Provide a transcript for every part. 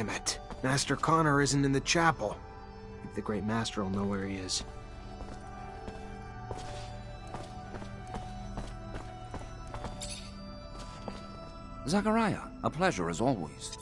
Damn it. Master Connor isn't in the chapel. Maybe the Great Master will know where he is. Zachariah, a pleasure as always.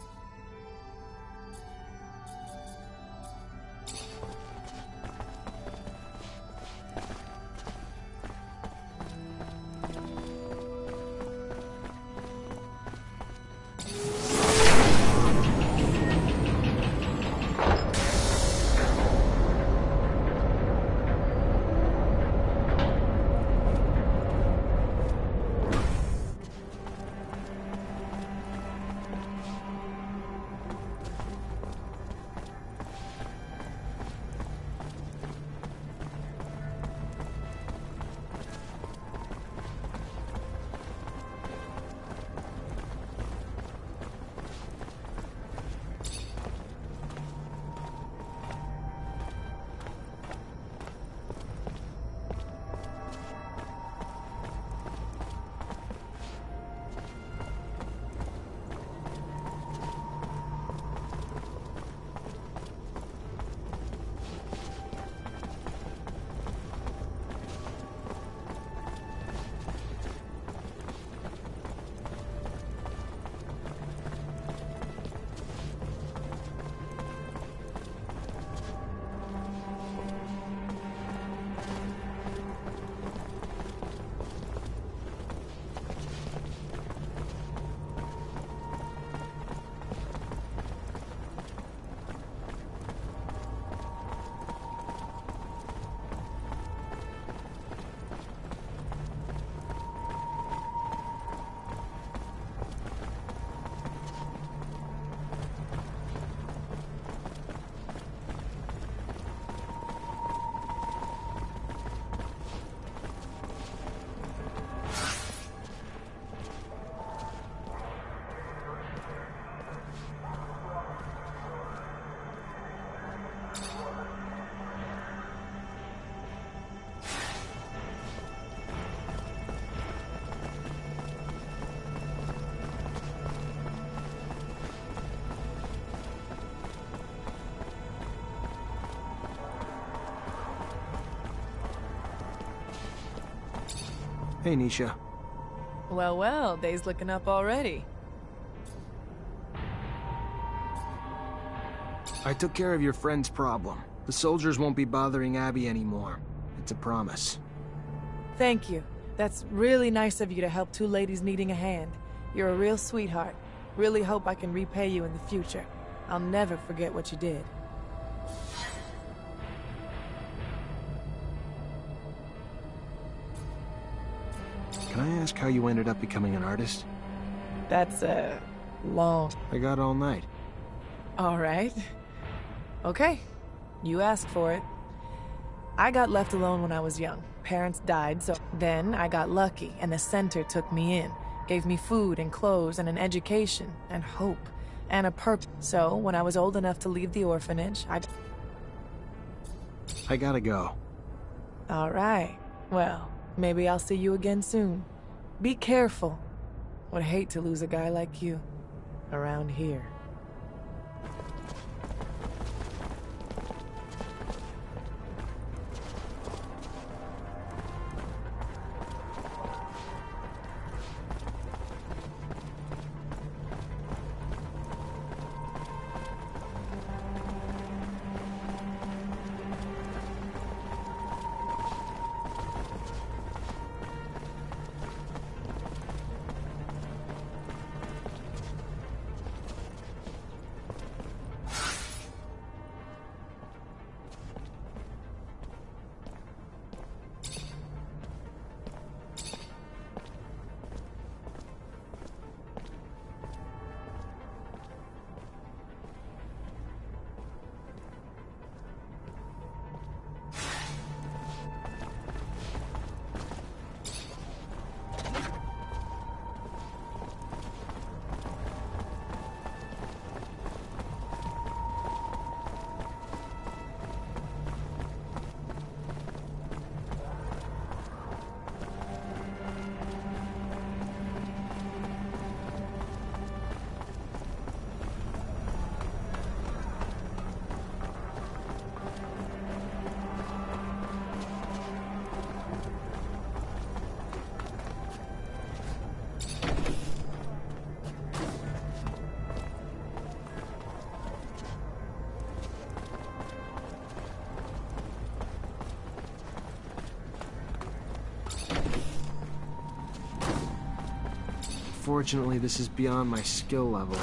Hey, Nisha. Well, well, day's looking up already. I took care of your friend's problem. The soldiers won't be bothering Abby anymore. It's a promise. Thank you. That's really nice of you to help two ladies needing a hand. You're a real sweetheart. Really hope I can repay you in the future. I'll never forget what you did. Can I ask how you ended up becoming an artist? That's, long. I got all night. All right. Okay. You asked for it. I got left alone when I was young. Parents died, so then I got lucky, and the center took me in. Gave me food and clothes and an education and hope and a purpose. So when I was old enough to leave the orphanage, I gotta go. All right. Well, maybe I'll see you again soon. Be careful. Would hate to lose a guy like you around here. Fortunately, this is beyond my skill level.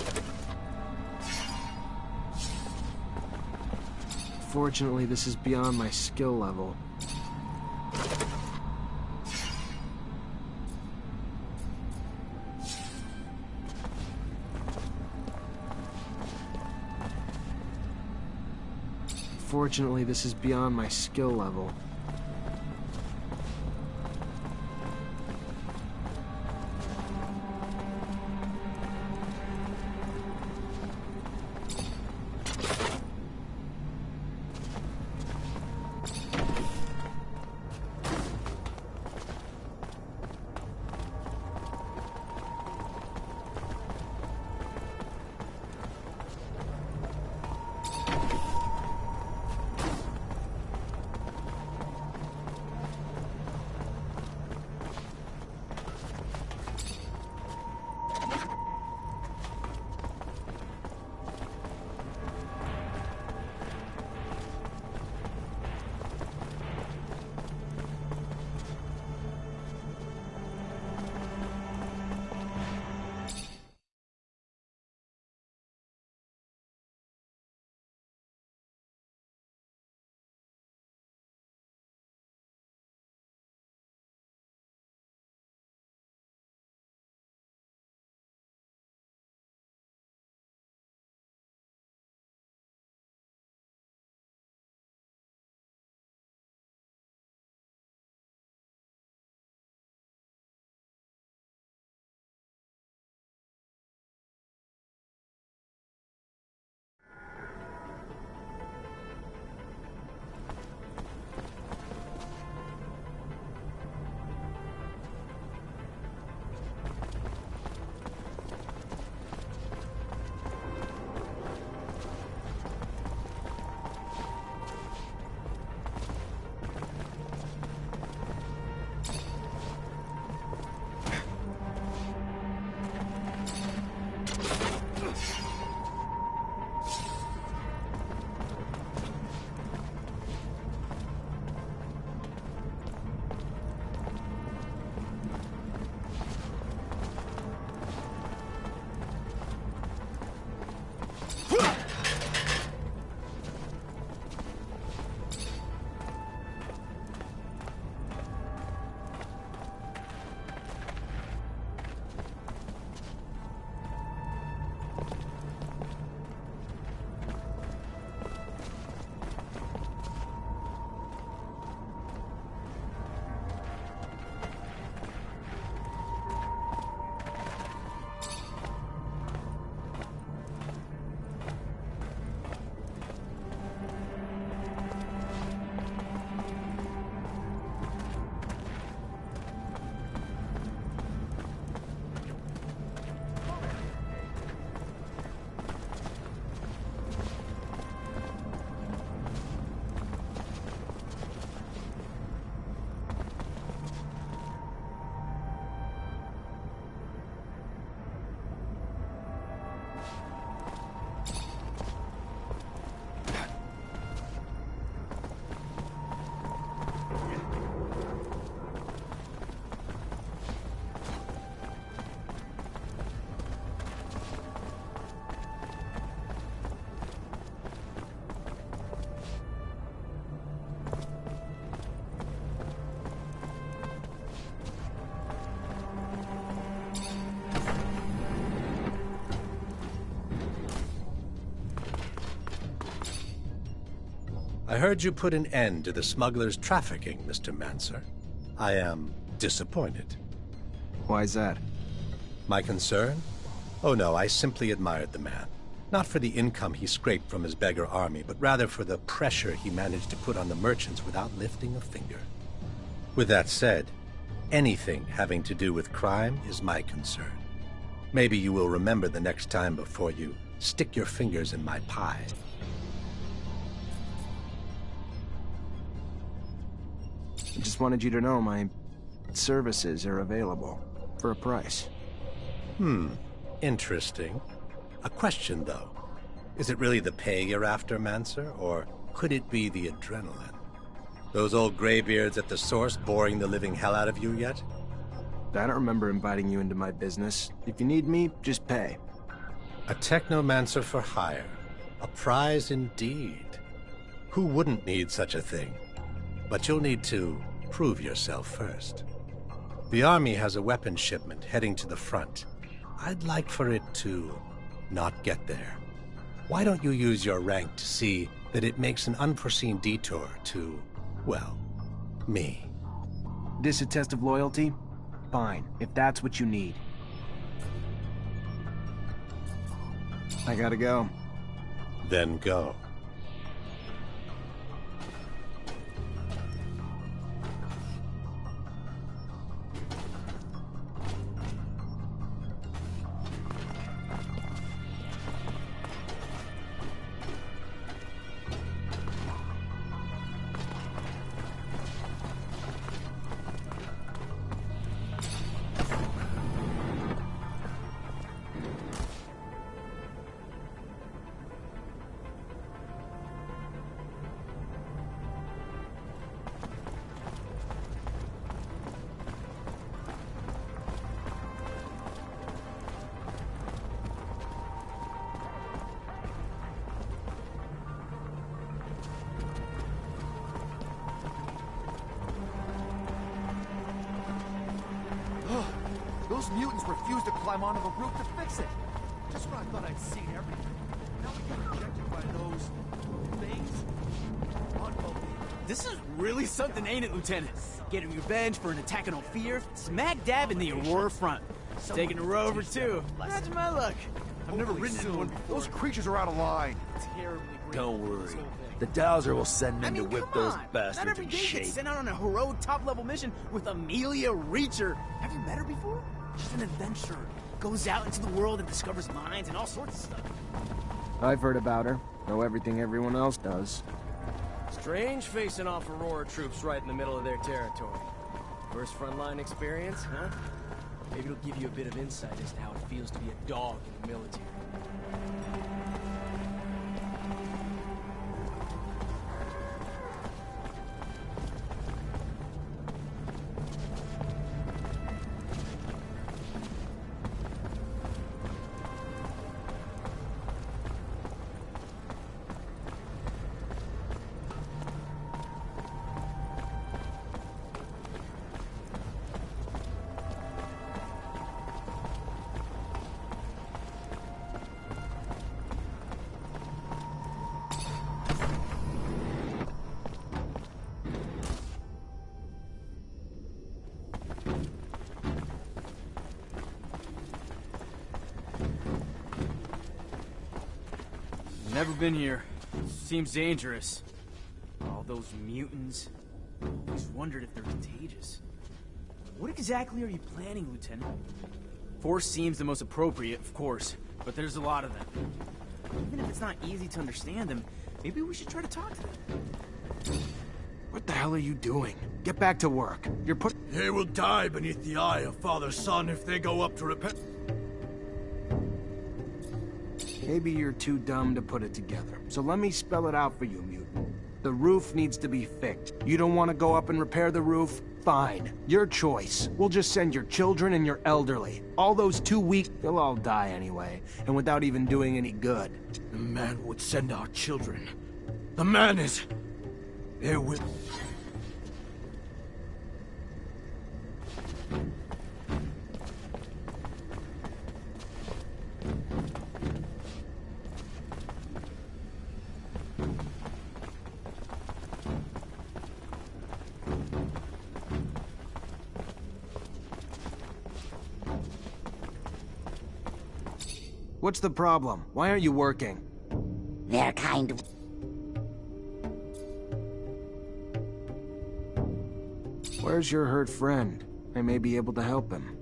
Fortunately, this is beyond my skill level. Fortunately, this is beyond my skill level. I heard you put an end to the smugglers' trafficking, Mr. Manser. I am disappointed. Why's that? My concern? Oh no, I simply admired the man. Not for the income he scraped from his beggar army, but rather for the pressure he managed to put on the merchants without lifting a finger. With that said, anything having to do with crime is my concern. Maybe you will remember the next time before you stick your fingers in my pie. I just wanted you to know my services are available for a price. Interesting. A question, though. Is it really the pay you're after, Manser, or could it be the adrenaline? Those old graybeards at the source boring the living hell out of you yet? I don't remember inviting you into my business. If you need me, just pay. A technomancer for hire. A prize indeed. Who wouldn't need such a thing? But you'll need to prove yourself first. The army has a weapons shipment heading to the front. I'd like for it to not get there. Why don't you use your rank to see that it makes an unforeseen detour to, well, me? This a test of loyalty? Fine, if that's what you need. I gotta go. Then go. Those mutants refused to climb onto the roof to fix it. Just when I thought I'd seen everything. Now we get rejected by those things. Unbelievable. This is really something, ain't it, Lieutenant? Getting revenge for an attack on Ophir, smack dab in the Aurora front. Taking a rover, too. Imagine my luck. I've never ridden in one before. Those creatures are out of line. Terribly great. Don't worry. The Dowser will send men to whip those Not bastards every in day shape. gets sent out on a heroic top-level mission with Amelia Reacher. Have you met her before? She's an adventurer. Goes out into the world and discovers mines and all sorts of stuff. I've heard about her. Know everything everyone else does. Strange facing off Aurora troops right in the middle of their territory. First frontline experience, huh? Maybe it'll give you a bit of insight as to how it feels to be a dog in the military. Never been here. Seems dangerous. All those mutants. Always wondered if they're contagious. What exactly are you planning, Lieutenant? Force seems the most appropriate, of course, but there's a lot of them. Even if it's not easy to understand them, maybe we should try to talk to them. What the hell are you doing? Get back to work. You're put- They will die beneath the eye of Father Son if they go up to repent. Maybe you're too dumb to put it together. So let me spell it out for you, mutant. The roof needs to be fixed. You don't want to go up and repair the roof? Fine. Your choice. We'll just send your children and your elderly. All those too weak, they'll all die anyway. And without even doing any good. The man would send our children. The man is... There will... What's the problem? Why aren't you working? They're kind of... Where's your hurt friend? I may be able to help him.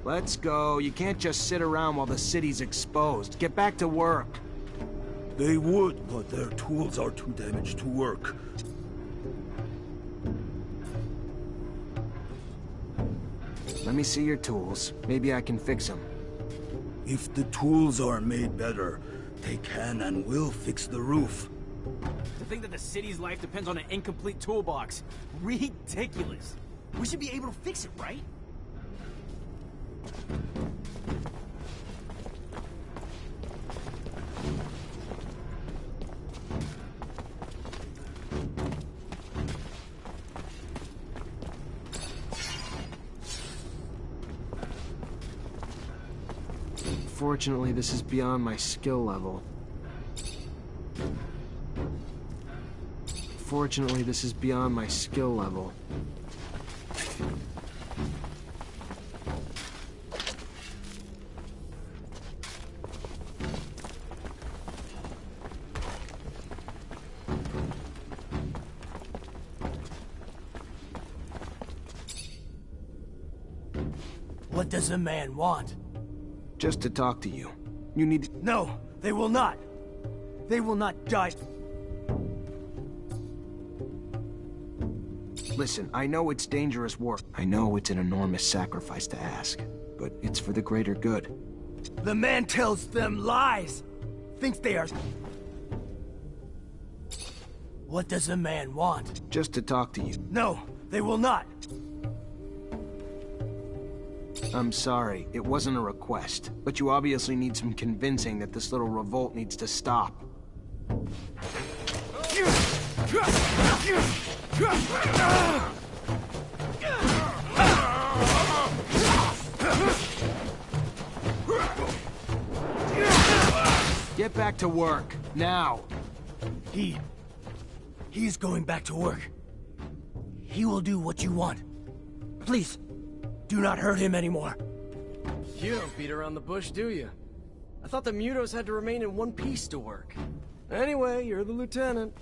Let's go. You can't just sit around while the city's exposed. Get back to work. They would, but their tools are too damaged to work. Let me see your tools. Maybe I can fix them. If the tools are made better, they can and will fix the roof. To think that the city's life depends on an incomplete toolbox. Ridiculous. We should be able to fix it, right? Fortunately, this is beyond my skill level. Fortunately, this is beyond my skill level. What does a man want? Just to talk to you. You need to... No, they will not. They will not die. Listen, I know it's dangerous work. I know it's an enormous sacrifice to ask, but it's for the greater good. The man tells them lies. Thinks they are... What does a man want? Just to talk to you. No, they will not. I'm sorry, it wasn't a request, but you obviously need some convincing that this little revolt needs to stop. Get back to work, now! He's going back to work. He will do what you want. Please, do not hurt him anymore. You don't beat around the bush, do you? I thought the Mutos had to remain in one piece to work. Anyway, you're the lieutenant.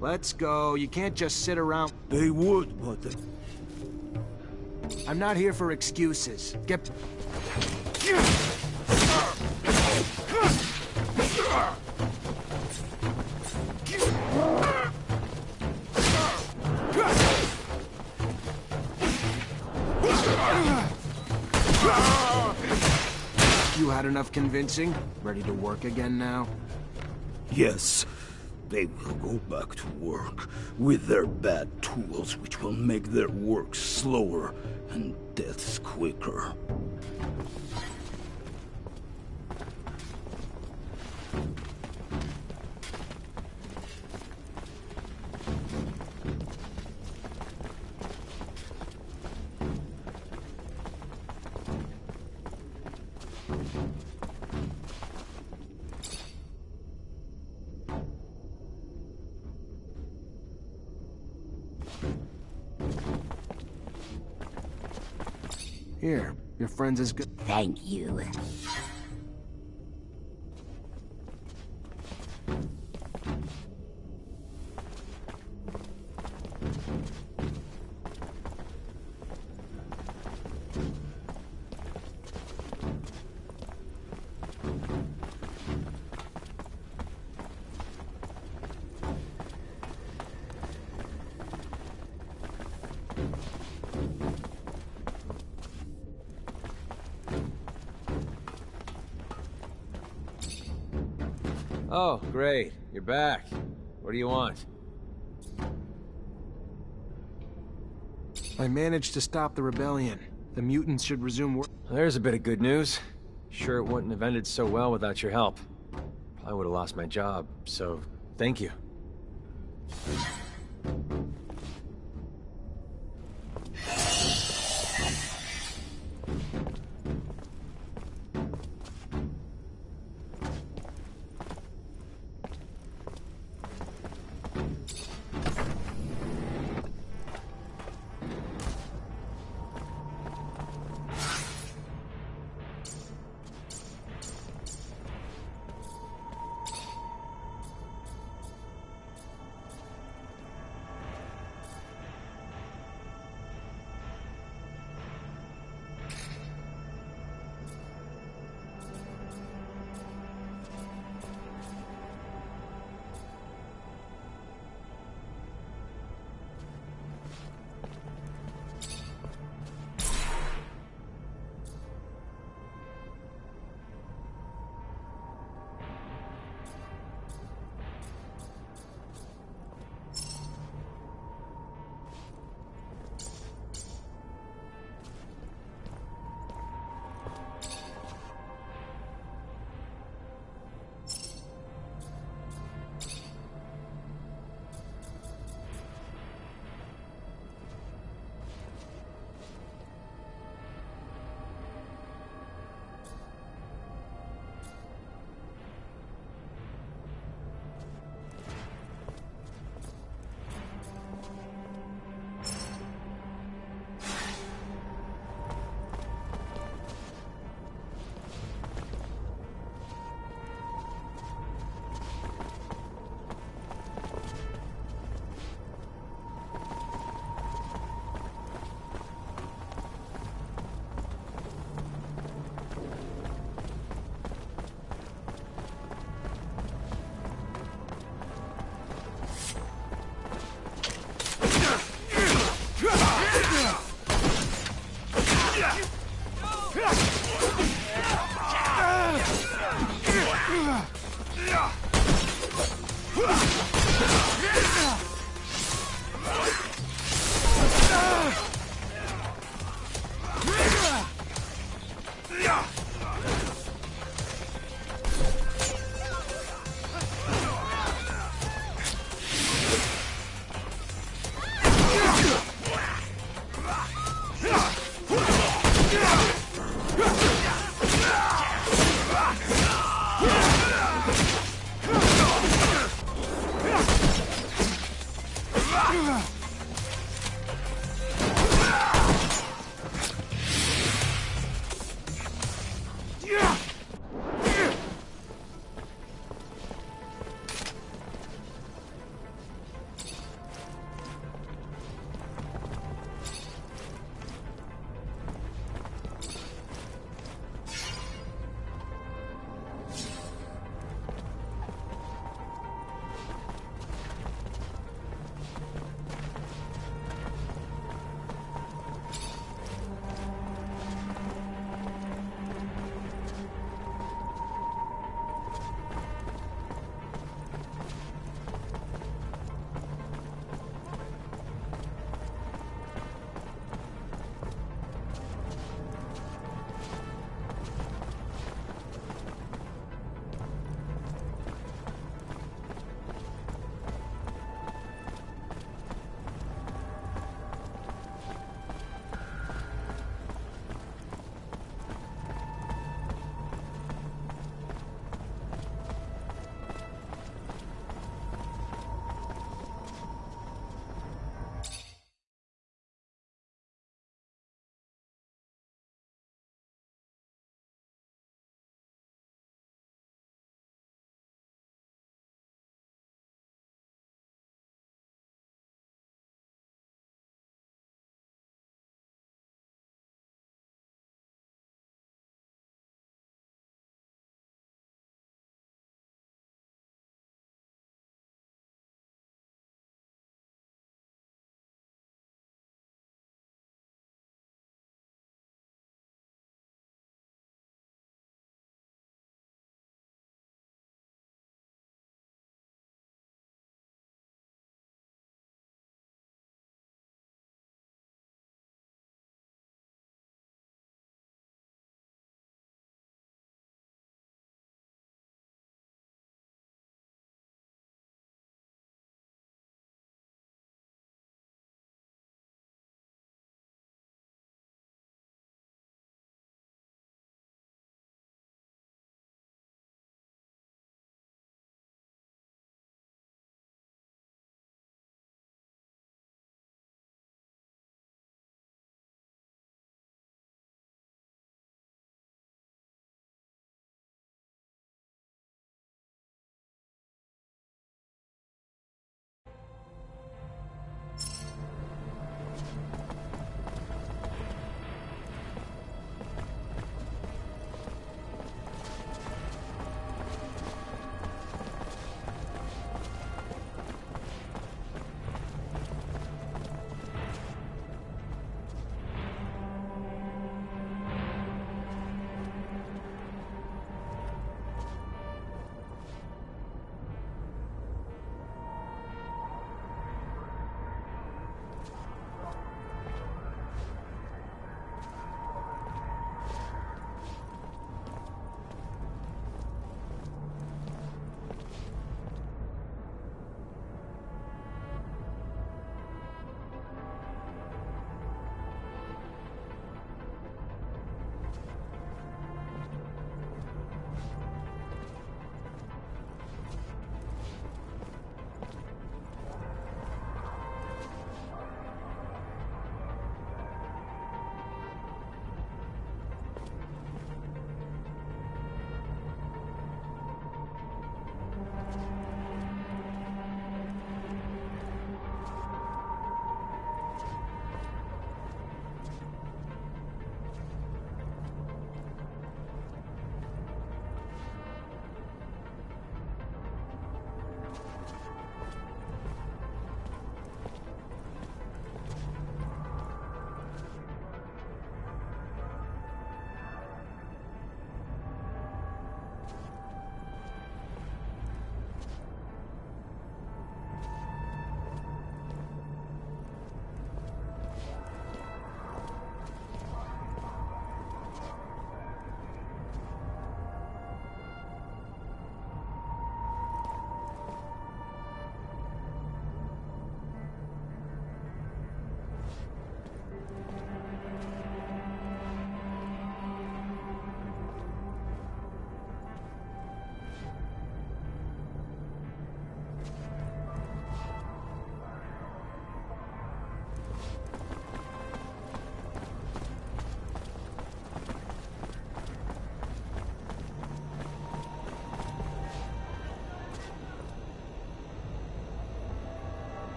Let's go. You can't just sit around. They would, but... I'm not here for excuses. Get... You had enough convincing? Ready to work again now? Yes. They will go back to work with their bad tools, which will make their work slower and deaths quicker. Here, your friend's as good. Thank you. Oh, great. You're back. What do you want? I managed to stop the rebellion. The mutants should resume work. There's a bit of good news. Sure it wouldn't have ended so well without your help. Probably would have lost my job, so thank you.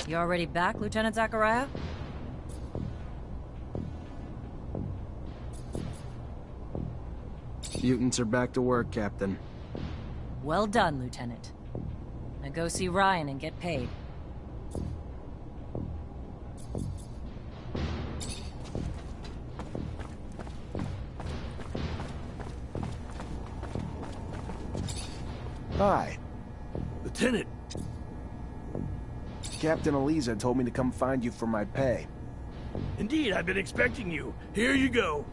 You already back, Lieutenant Zachariah? Mutants are back to work, Captain. Well done, Lieutenant. Now go see Ryan and get paid. Hi. Lieutenant! Captain Eliza told me to come find you for my pay. Indeed, I've been expecting you. Here you go.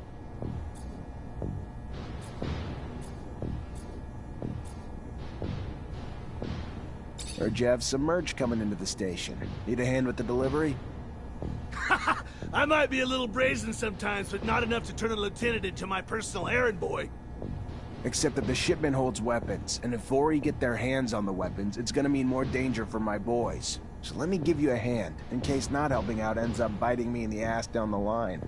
Heard you have some merch coming into the station. Need a hand with the delivery? I might be a little brazen sometimes, but not enough to turn a lieutenant into my personal errand boy. Except that the shipment holds weapons, and if Vori get their hands on the weapons, it's gonna mean more danger for my boys. So let me give you a hand, in case not helping out ends up biting me in the ass down the line.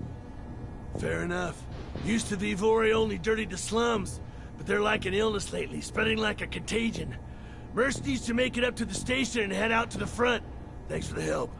Fair enough. Used to be Vori only dirtied the slums, but they're like an illness lately, spreading like a contagion. Merce needs to make it up to the station and head out to the front. Thanks for the help.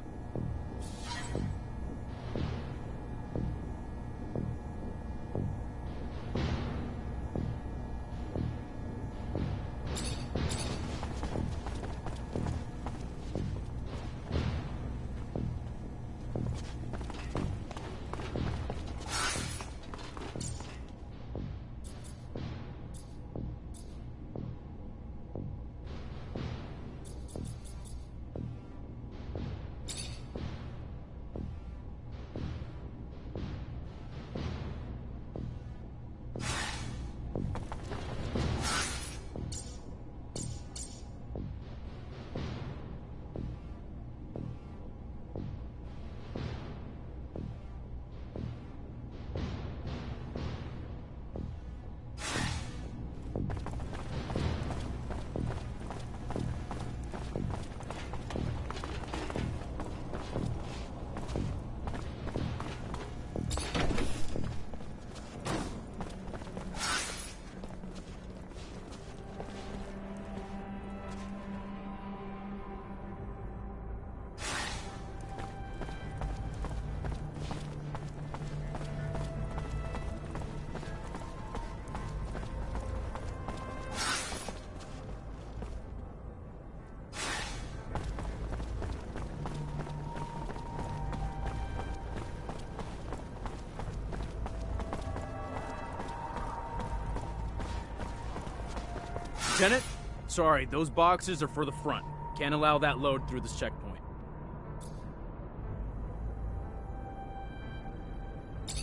Lieutenant? Sorry, those boxes are for the front. Can't allow that load through this checkpoint.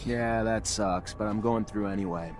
Yeah, that sucks, but I'm going through anyway.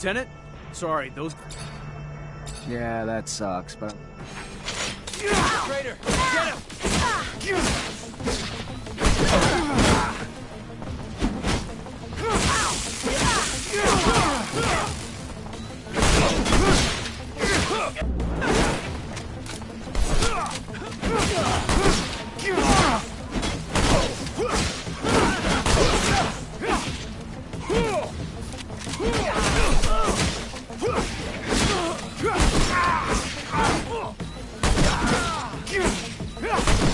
Lieutenant? Sorry, those... Yeah, that sucks, but... Traitor! Get him! Yeah!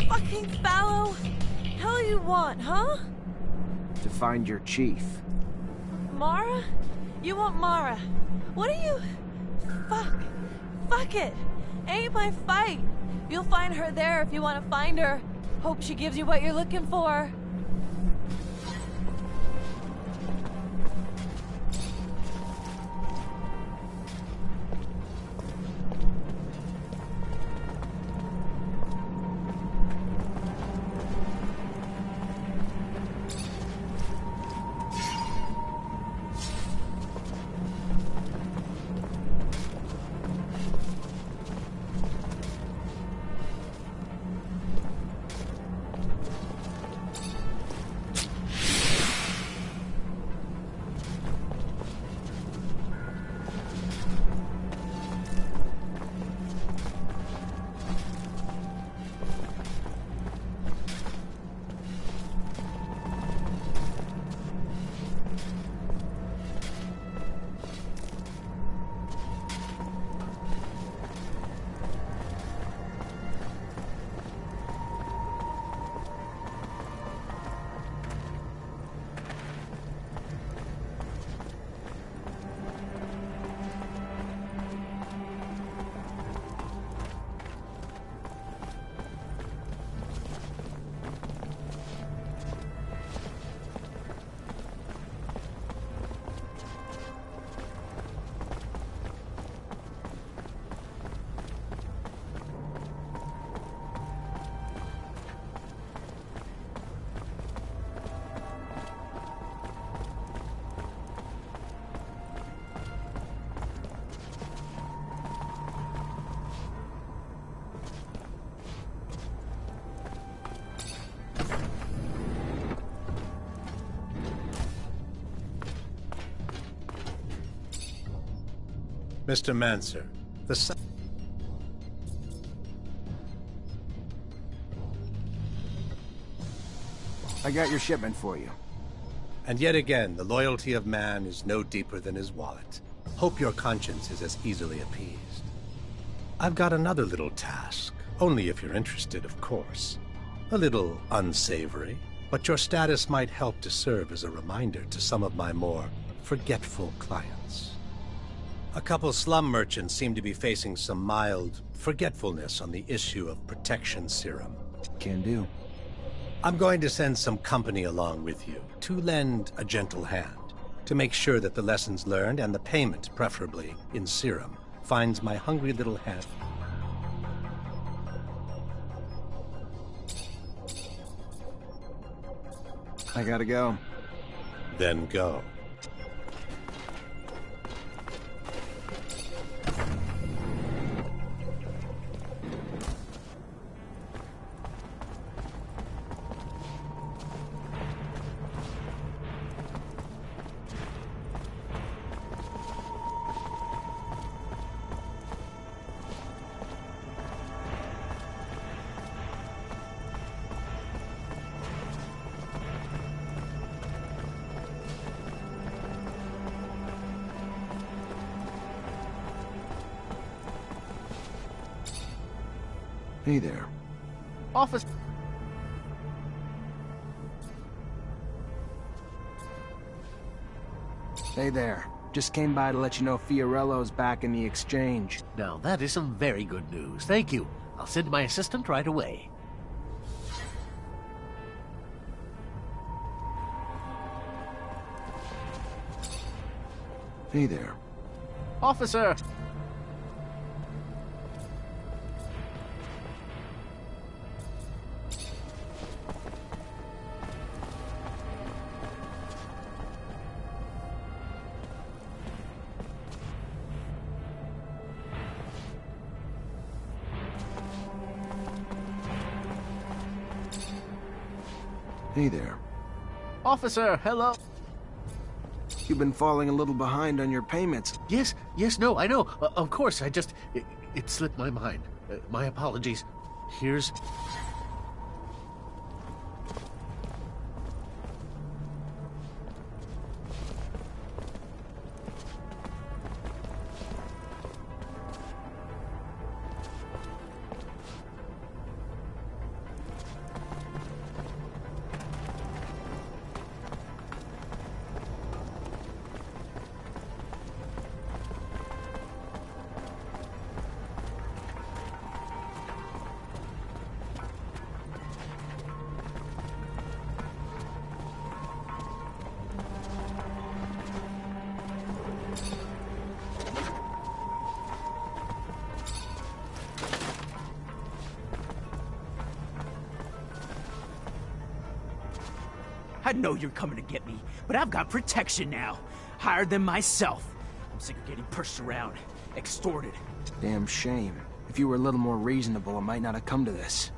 Fucking fallow. Hell you want, huh? To find your chief. Mara? You want Mara? What are you... Fuck it. Ain't my fight. You'll find her there if you want to find her. Hope she gives you what you're looking for. Mr. Manser, I got your shipment for you. And yet again, the loyalty of man is no deeper than his wallet. Hope your conscience is as easily appeased. I've got another little task, only if you're interested, of course. A little unsavory, but your status might help to serve as a reminder to some of my more forgetful clients. A couple slum merchants seem to be facing some mild forgetfulness on the issue of protection serum. Can do. I'm going to send some company along with you to lend a gentle hand, to make sure that the lessons learned and the payment, preferably in serum, finds my hungry little hand. I gotta go. Then go. Hey there. Office. Hey there. Just came by to let you know Fiorello's back in the exchange. Now, that is some very good news. Thank you. I'll send my assistant right away. Hey there. Officer! Hey there. Officer, hello. You've been falling a little behind on your payments. Yes, no, I know. Of course, it slipped my mind. My apologies. Here's... I know you're coming to get me, but I've got protection now. Hired them myself. I'm sick of getting pushed around, extorted. Damn shame. If you were a little more reasonable, it might not have come to this.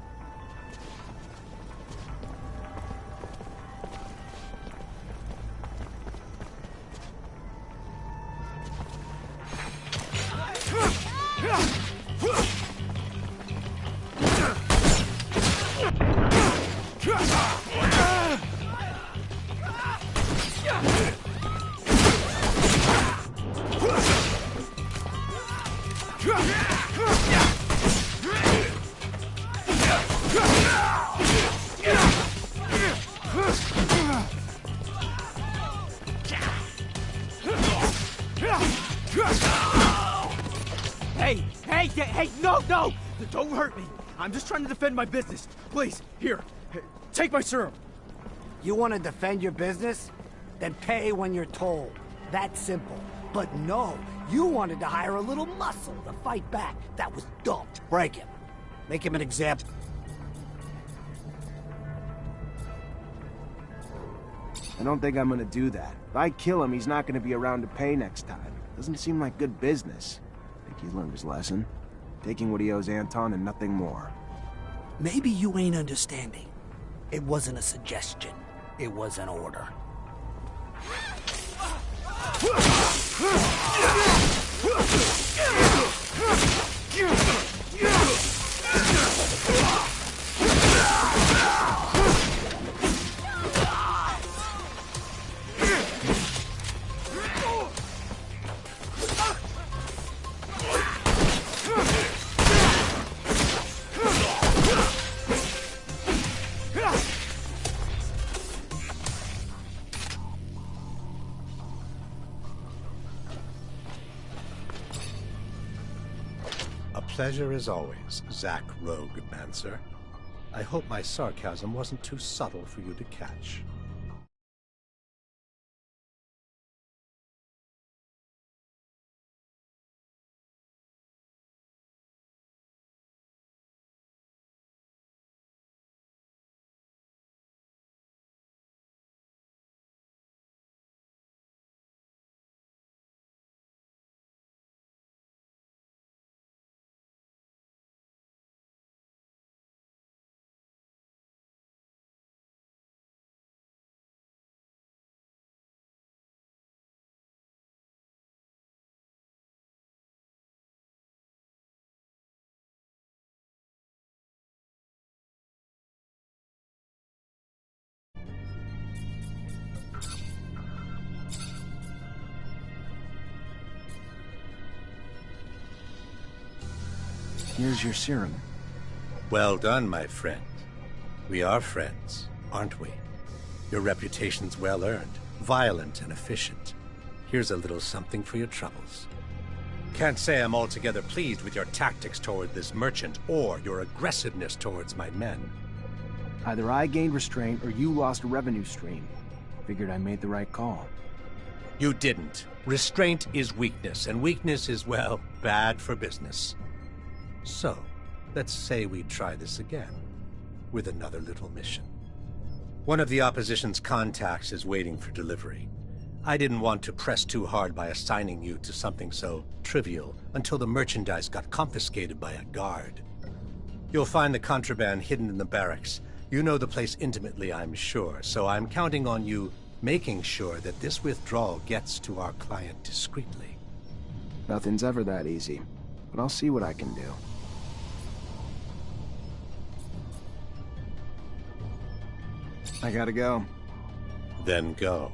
Hey, no! Don't hurt me. I'm just trying to defend my business. Please, here, take my serum. You want to defend your business? Then pay when you're told. That's simple. But no, you wanted to hire a little muscle to fight back. That was dumb. Break him. Make him an example. I don't think I'm gonna do that. If I kill him, he's not gonna be around to pay next time. Doesn't seem like good business. I think he's learned his lesson. Taking what he owes Anton and nothing more. Maybe you ain't understanding. It wasn't a suggestion. It was an order. Pleasure as always, Zack Rogue-Mancer. I hope my sarcasm wasn't too subtle for you to catch. Here's your serum. Well done, my friend. We are friends, aren't we? Your reputation's well earned, violent and efficient. Here's a little something for your troubles. Can't say I'm altogether pleased with your tactics toward this merchant or your aggressiveness towards my men. Either I gained restraint or you lost a revenue stream. Figured I made the right call. You didn't. Restraint is weakness, and weakness is, well, bad for business. So, let's say we try this again, with another little mission. One of the opposition's contacts is waiting for delivery. I didn't want to press too hard by assigning you to something so trivial until the merchandise got confiscated by a guard. You'll find the contraband hidden in the barracks. You know the place intimately, I'm sure, so I'm counting on you making sure that this withdrawal gets to our client discreetly. Nothing's ever that easy, but I'll see what I can do. I gotta go. Then go.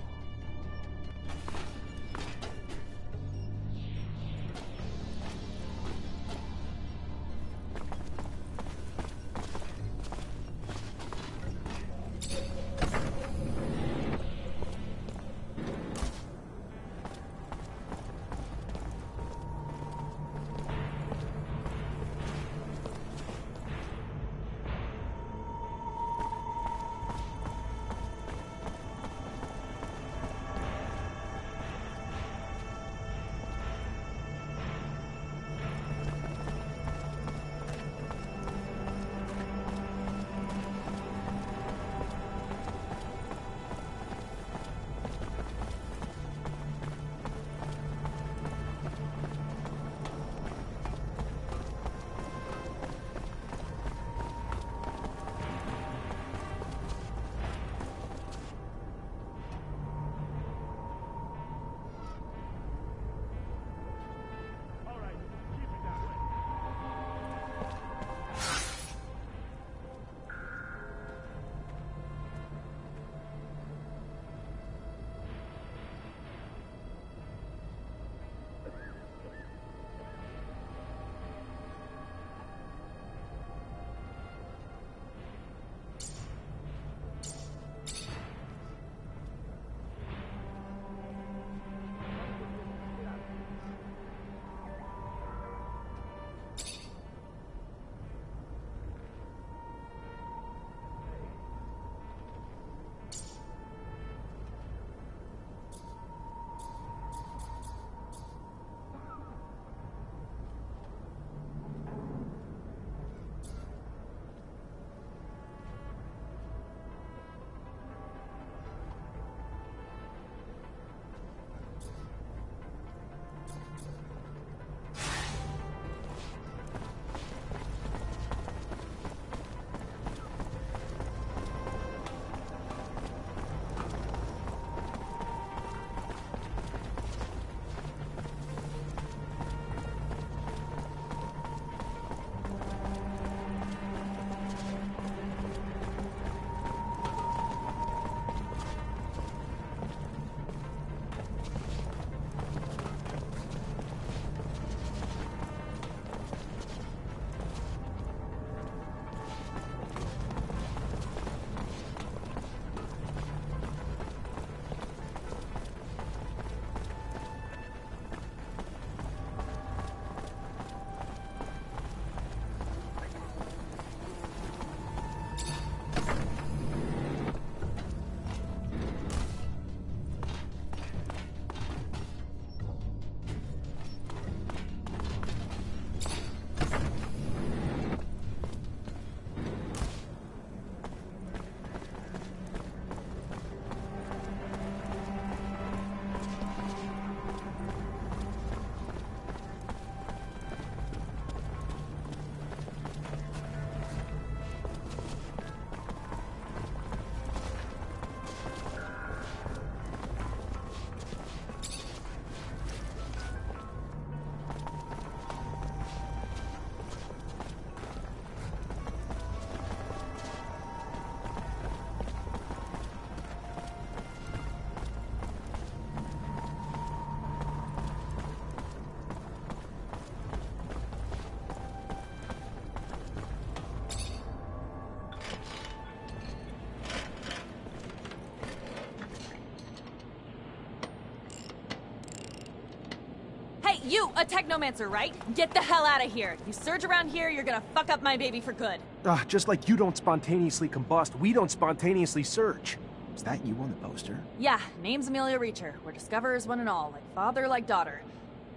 You, a technomancer, right? Get the hell out of here. You surge around here, you're gonna fuck up my baby for good. Just like you don't spontaneously combust, we don't spontaneously surge. Is that you on the poster? Yeah, name's Amelia Reacher. We're discoverers one and all, like father, like daughter.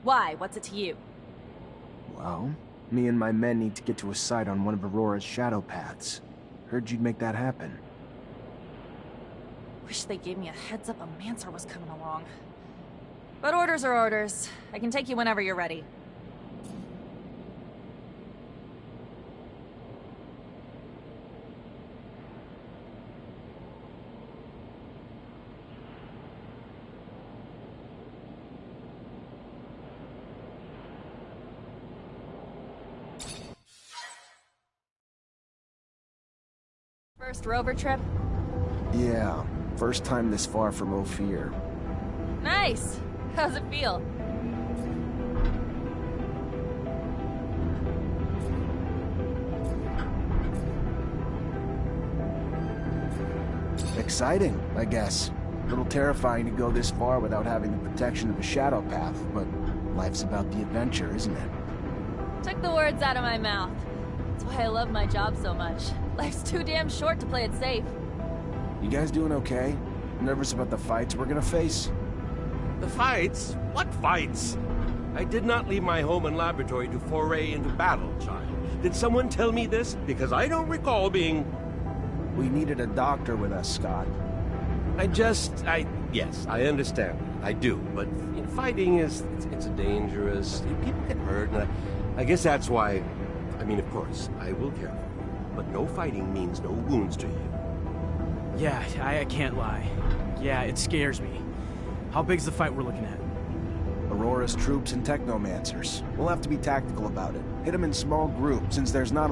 Why? What's it to you? Well, me and my men need to get to a site on one of Aurora's shadow paths. Heard you'd make that happen. Wish they gave me a heads up a Mancer was coming along. But orders are orders. I can take you whenever you're ready. First rover trip? Yeah, first time this far from Ophir. Nice! How's it feel? Exciting, I guess. A little terrifying to go this far without having the protection of a shadow path, but life's about the adventure, isn't it? Took the words out of my mouth. That's why I love my job so much. Life's too damn short to play it safe. You guys doing okay? Nervous about the fights we're gonna face? The fights? What fights? I did not leave my home and laboratory to foray into battle, child. Did someone tell me this? Because I don't recall being... We needed a doctor with us, Scott. Yes, I understand. I do. But fighting it's dangerous. People get hurt, and I guess that's why... I mean, of course, I will care for you. But no fighting means no wounds to you. Yeah, I can't lie. Yeah, it scares me. How big's the fight we're looking at? Aurora's troops and technomancers. We'll have to be tactical about it. Hit them in small groups, since there's not a